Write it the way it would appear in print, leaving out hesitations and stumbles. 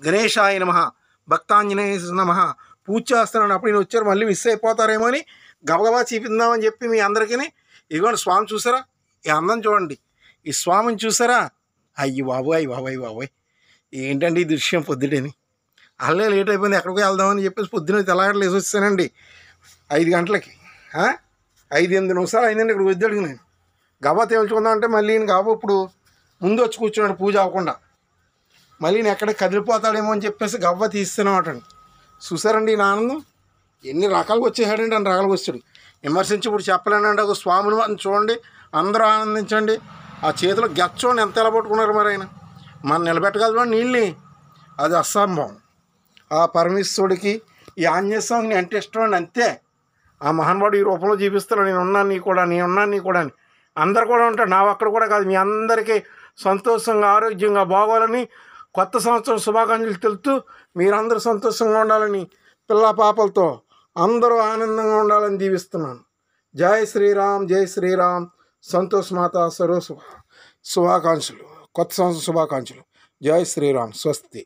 గణేశాయ నమః, భక్తాంజనేయ నమః పూజ చేస్తున్నాను. అప్పుడు నేను వచ్చారు మళ్ళీ మిస్ అయిపోతారేమో అని గబగబా చూపిందామని చెప్పి మీ అందరికీ. ఇదిగోండి స్వామి చూసారా, ఈ అందం చూడండి, ఈ స్వామిని చూసారా. అయ్యి బాబోయ్ బాబోయ్ బాబోయ్, ఏంటండి ఈ దృశ్యం పొద్దుటని. అల్లే లేట్ అయిపోయింది, ఎక్కడికి వెళ్దామని చెప్పేసి పొద్దున్న తెల్లగడలు వేసి వచ్చానండి 5 గంటలకి. 5-8 నిమిషాలు అయిందండి ఇక్కడికి వద్దాడు. నేను గబా తేల్చుకుందామంటే మళ్ళీ నేను గబా ఇప్పుడు ముందు వచ్చి కూర్చున్నాడు పూజ అవ్వకుండా. మళ్ళీ నేను ఎక్కడికి కదిలిపోతాడేమో అని చెప్పేసి గవ్వ తీస్తున్నామటండి. చూసారండి ఈ ఆనందం, ఎన్ని రకాలుగా వచ్చేసాడండి, అన్ని రకాలుగా వచ్చాడు. విమర్శించి ఇప్పుడు చెప్పలేనండి. ఒక స్వామిని అని చూడండి, అందరూ ఆనందించండి. ఆ చేతిలో గెచ్చోండి ఎంత ఎలా పట్టుకున్నారు మరి ఆయన. మనం నిలబెట్టగలమా నీళ్ళని, అది అసంభవం. ఆ పరమేశ్వరుడికి ఈ ఆంజనేయ స్వామిని అంటే ఇష్టం అండి, అంతే. ఆ మహానుభావుడు ఈ రూపంలో చూపిస్తాడు, నేను ఉన్నాను నీ కూడా, నేను ఉన్నాను నీ కూడా అని. అందరు కూడా ఉంటాడు, నా ఒక్కడు కూడా కాదు. మీ అందరికీ సంతోషంగా ఆరోగ్యంగా బాగోవాలని, కొత్త సంవత్సరం శుభాకాంక్షలు తెలుపుతూ మీరందరూ సంతోషంగా ఉండాలని, పిల్ల పాపలతో అందరూ ఆనందంగా ఉండాలని దీవిస్తున్నాను. జై శ్రీరామ్, జై శ్రీరామ్. సంతోష్ మాత సర్వ శుభాకాంక్షలు, కొత్త సంవత్సరం శుభాకాంక్షలు. జై శ్రీరామ్. స్వస్తి.